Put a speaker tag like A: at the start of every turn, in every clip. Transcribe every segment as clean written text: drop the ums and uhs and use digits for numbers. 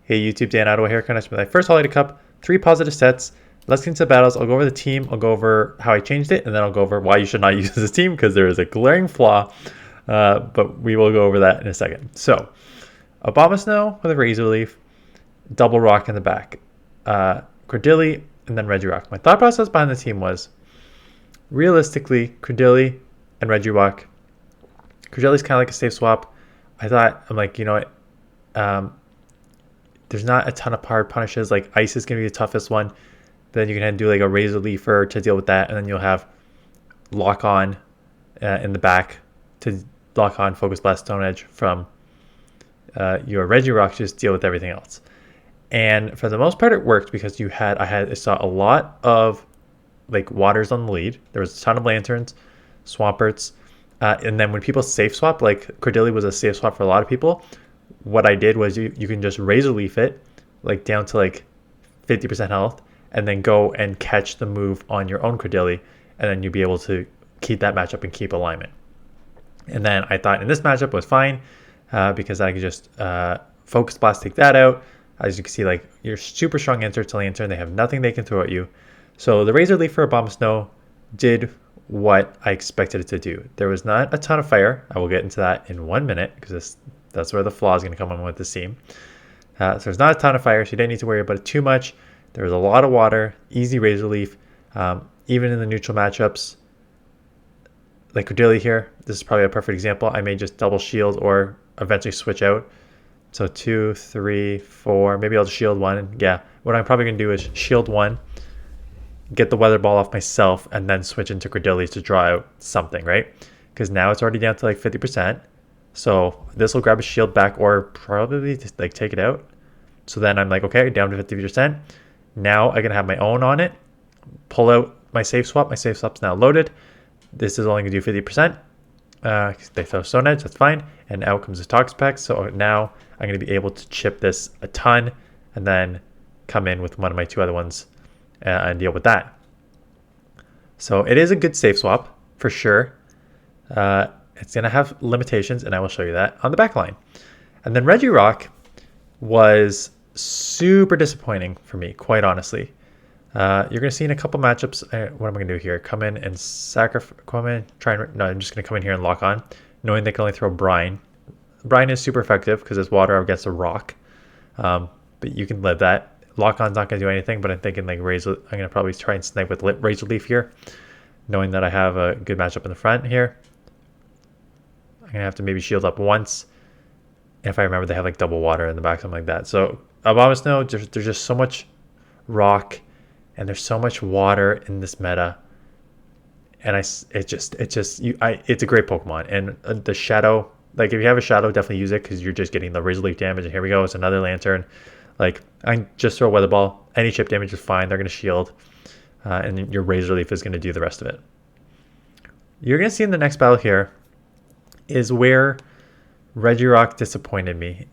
A: Hey YouTube, Dan Ottawa here. Coming with my first Holiday Cup, 3 positive sets. Let's get into the battles. I'll go over the team, I'll go over how I changed it, and then I'll go over why you should not use this team because there is a glaring flaw. But we will go over that in a second. So, Abomasnow with a Razor Leaf, Double Rock in the back, Cradily, and then Regirock. My thought process behind the team was, realistically, Cradily and Regirock. Cradily's kind of like a safe swap. I'm like, you know what? There's not a ton of hard punishes. Like Ice is going to be the toughest one. Then you can do like a Razor Leafer to deal with that. And then you'll have Lock On in the back to lock on Focus Blast Stone Edge from your Regirock to just deal with everything else. And for the most part, it worked because I saw a lot of like waters on the lead. There was a ton of Lanturns, Swamperts. And then when people safe swap, like Cradily was a safe swap for a lot of people. What I did was you can just Razor Leaf it like down to like 50% health and then go and catch the move on your own Cradily, and then you'll be able to keep that matchup and keep alignment. And then I thought in this matchup was fine because I could just Focus Blast, take that out. As you can see, like your super strong answer to Lantern, they have nothing they can throw at you. So the Razor Leaf for Abomasnow did what I expected it to do. There was not a ton of fire. I will get into that in 1 minute because that's where the flaw is going to come on with this team. So there's not a ton of fire, so you don't need to worry about it too much. There was a lot of water, easy Razor Leaf. Even in the neutral matchups, like Cradily here, this is probably a perfect example. I may just double shield or eventually switch out. So 2, 3, 4, maybe I'll just shield 1. Yeah, what I'm probably going to do is shield 1, get the Weather Ball off myself, and then switch into Cradily to draw out something, right? Because now it's already down to like 50%. So this will grab a shield back or probably just like take it out. So then I'm like, okay, down to 50%. Now I can have my own on it. Pull out my safe swap. My safe swap's now loaded. This is only going to do 50%. They throw Stone Edge, that's fine. And out comes the Toxapex. So now I'm going to be able to chip this a ton and then come in with one of my 2 other ones and deal with that. So it is a good safe swap for sure. It's going to have limitations, and I will show you that on the back line. And then Regirock was super disappointing for me, quite honestly. You're going to see in a couple matchups, what am I going to do here? Come in and sacrifice, I'm just going to come in here and lock on, knowing they can only throw Brine. Brine is super effective because it's water against a rock, but you can live that. Lock On's not going to do anything, but I'm thinking like I'm going to probably try and snipe with Razor Leaf here, knowing that I have a good matchup in the front here. I'm going to have to maybe shield up once. If I remember, they have like double water in the back, something like that. So Abomasnow, there's just so much rock and there's so much water in this meta. And it's a great Pokemon. And the Shadow, like if you have a Shadow, definitely use it because you're just getting the Razor Leaf damage. And here we go, it's another Lantern. Like I just throw a Weather Ball. Any chip damage is fine. They're going to shield. And your Razor Leaf is going to do the rest of it. You're going to see in the next battle here is where Regirock disappointed me,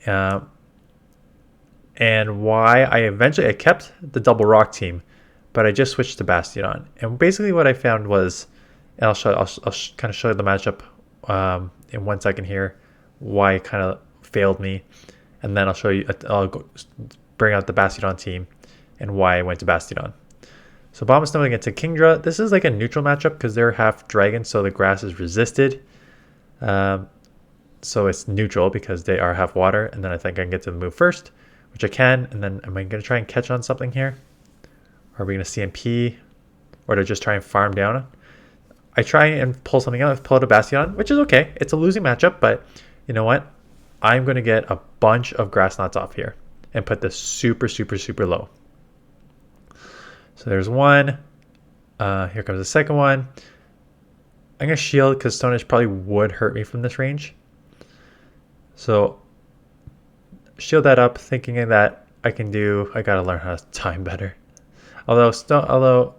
A: and why I kept the Double Rock team, but I just switched to Bastiodon. And basically what I found was, and I'll kind of show you the matchup in 1 second here, why it kind of failed me, and then I'll bring out the Bastiodon team and why I went to Bastiodon. So Abomasnow against a Kingdra. This is like a neutral matchup because they're half dragon, so the grass is resisted. So it's neutral because they are half water, and then I think I can get to the move first, which I can, and then am I going to try and catch on something here? Or are we going to CMP, or to just try and farm down? I try and pull something out, pull out a Bastiodon, which is okay. It's a losing matchup, but you know what? I'm going to get a bunch of grass knots off here and put this super, super, super low. So there's one. Here comes the second one. I'm going to shield because Stone Edge probably would hurt me from this range. So shield that up, thinking that I got to learn how to time better. Although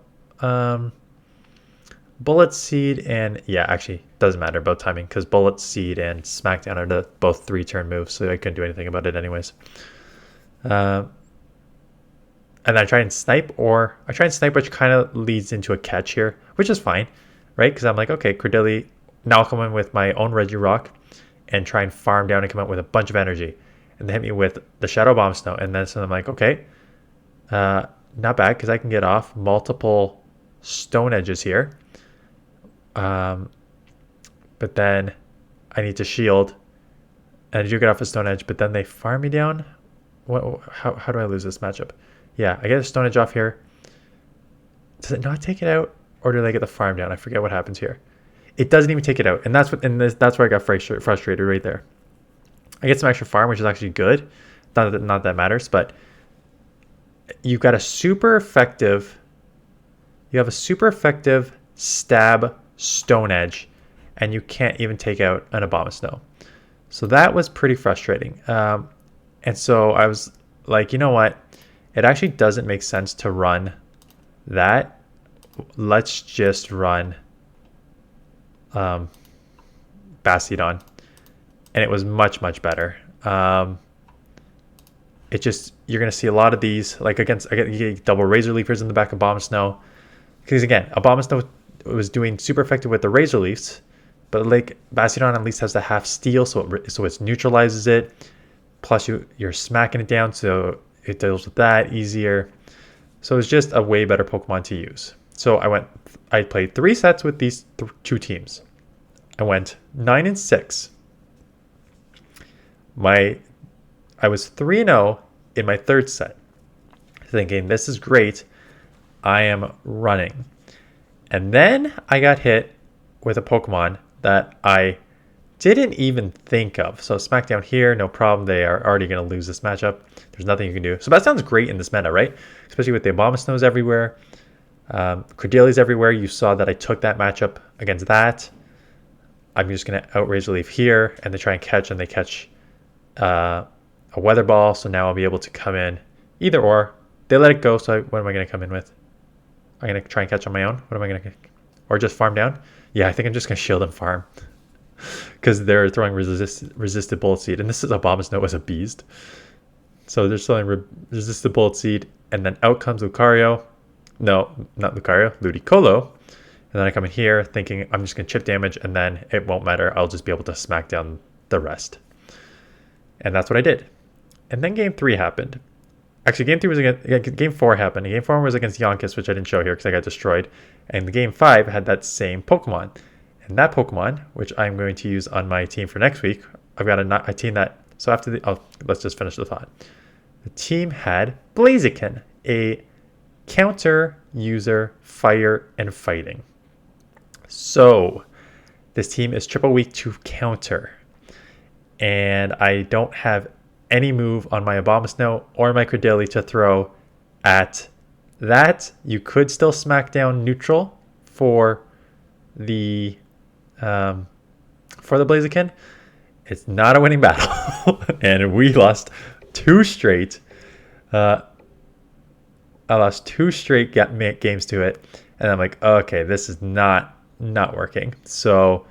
A: Bullet Seed and, yeah, actually doesn't matter about timing because Bullet Seed and Smackdown are both 3-turn moves, so I couldn't do anything about it anyways. And I try and snipe, which kind of leads into a catch here, which is fine, right? Because I'm like, okay, Cradily, now I'll come in with my own Regirock and try and farm down and come out with a bunch of energy. and they hit me with the Shadow Abomasnow. And then so I'm like, okay, not bad, because I can get off multiple Stone Edges here. But then I need to shield, and I do get off a Stone Edge, but then they farm me down. How do I lose this matchup? Yeah, I get a Stone Edge off here. Does it not take it out, or do they get the farm down? I forget what happens here. It doesn't even take it out, and that's where I got frustrated right there. I get some extra farm, which is actually good. Not that matters, but you've got a super effective. You have a super effective stab Stone Edge, and you can't even take out an Abomasnow. So that was pretty frustrating. And so I was like, you know what? It actually doesn't make sense to run that. Let's just run Bastiodon. And it was much, much better. It just, you're going to see a lot of these, like you get double Razor Leafers in the back of Abomasnow. Because again, Abomasnow was doing super effective with the Razor Leafs, but like Bastiodon at least has the half steal, so it neutralizes it. Plus you're smacking it down, so it deals with that easier. So it's just a way better Pokemon to use. So I played 3 sets with these 2 teams. I went 9-6. I was 3-0 in my 3rd set, thinking this is great. I am running. And then I got hit with a Pokemon that I didn't even think of. So Smackdown here, no problem. They are already going to lose this matchup. There's nothing you can do. So that sounds great in this meta, right? Especially with the Abomasnows everywhere. Cradily's everywhere. You saw that I took that matchup against that. I'm just going to Razor Leaf here, and they try and catch, and they catch a Weather Ball. So now I'll be able to come in either or. They let it go, so what am I going to come in with? I'm going to try and catch on my own. What am I going to... Or just farm down? Yeah, I think I'm just going to shield and farm. Because they're throwing resisted Bullet Seed. And this is Abomasnow as a beast. So they're throwing resisted Bullet Seed. And then out comes Lucario. No, not Lucario. Ludicolo. And then I come in here thinking I'm just going to chip damage. And then it won't matter. I'll just be able to smack down the rest. And that's what I did. And then game 3 happened. Actually, game 4 happened. Game 4 was against Yonkis, which I didn't show here because I got destroyed. And the game 5 had that same Pokemon. And that Pokemon, which I'm going to use on my team for next week, I've got a team that... So after the... Oh, let's just finish the thought. The team had Blaziken, a counter user, fire, and fighting. So this team is triple weak to counter. And I don't have any move on my Abomasnow or my Cradily to throw at that. You could still smack down neutral for the Blaziken. It's not a winning battle. And we lost 2 straight. I lost 2 straight games to it. And I'm like, okay, this is not working. So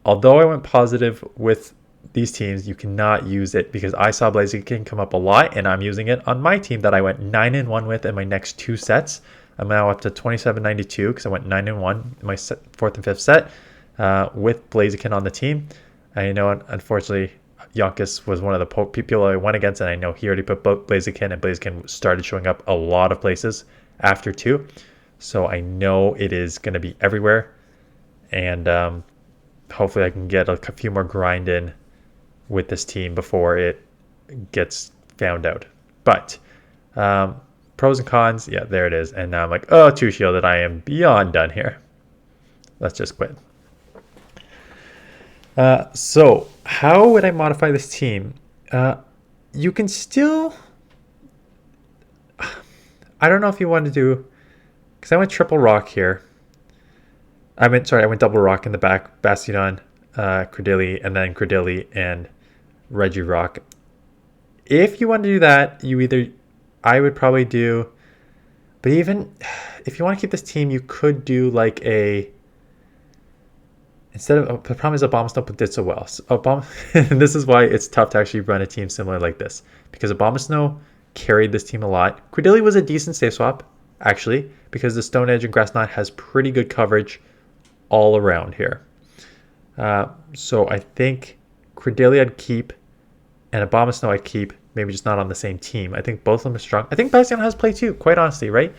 A: although I went positive with these teams, you cannot use it because I saw Blaziken come up a lot, and I'm using it on my team that I went 9-1 with in my next 2 sets. I'm now up to 27-92 because I went 9-1 in my 4th and 5th set with Blaziken on the team. I know, unfortunately, Yonkis was one of the people I went against, and I know he already put Blaziken, and Blaziken started showing up a lot of places after 2. So I know it is going to be everywhere, and hopefully I can get a few more grind in with this team before it gets found out. But pros and cons, yeah, there it is. And now I'm like, oh, 2 shielded. I am beyond done here. Let's just quit. So how would I modify this team? You can still... I don't know if you want to do... Because I went triple rock here. I went double rock in the back. Bastiodon, Cradily, and then Cradily and Regirock. If you want to do that, I would probably do, but even if you want to keep this team, you could do like the problem is Abomasnow did so well. And this is why it's tough to actually run a team similar like this, because Abomasnow carried this team a lot. Cradily was a decent safe swap, actually, because the Stone Edge and Grass Knot has pretty good coverage all around here. So I think Cradily I'd keep, and Abomasnow I keep, maybe just not on the same team. I think both of them are strong. I think Bastiodon has play too, quite honestly, right?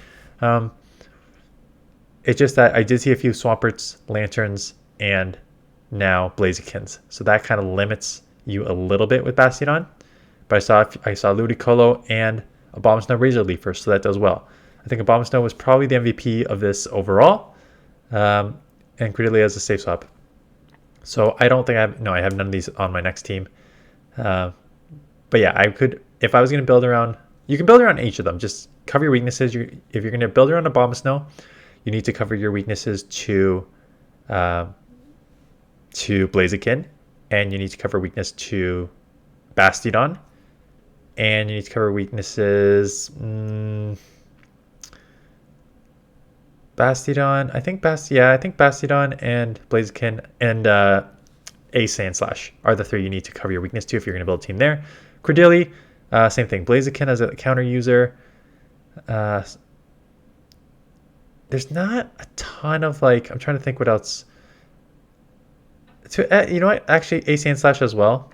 A: It's just that I did see a few Swamperts, Lanterns, and now Blazikins. So that kind of limits you a little bit with Bastiodon. But I saw Ludicolo and Abomasnow Razor Leaf first, so that does well. I think Abomasnow was probably the MVP of this overall, and Cradily as a safe swap. So I don't think I have none of these on my next team. But yeah, I could, if I was going to build around, you can build around each of them. Just cover your weaknesses. If you're going to build around Abomasnow, you need to cover your weaknesses to Blaziken, and you need to cover weakness to Bastiodon, and you need to cover weaknesses. Bastiodon, I think Bastiodon and Blaziken and Ace Sandslash are the three you need to cover your weakness to if you're going to build a team there. Cradily, same thing. Blaziken as a counter user. There's not a ton of I'm trying to think what else. You know what? Actually, Ace Sandslash as well.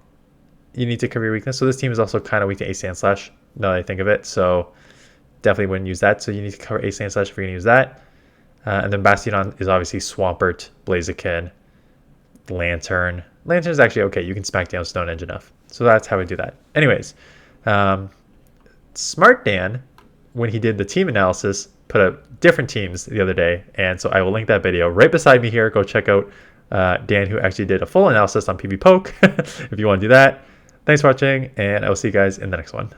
A: You need to cover your weakness. So this team is also kind of weak to Ace Sandslash, now that I think of it. So definitely wouldn't use that. So you need to cover Ace Sandslash if you're going to use that. And then Bastiodon is obviously Swampert, Blaziken, Lantern. Lantern is actually okay. You can smack down Stone Edge enough. So that's how we do that. Anyways, Smart Dan, when he did the team analysis, put up different teams the other day. And so I will link that video right beside me here. Go check out Dan, who actually did a full analysis on PvPoke if you want to do that. Thanks for watching, and I will see you guys in the next one.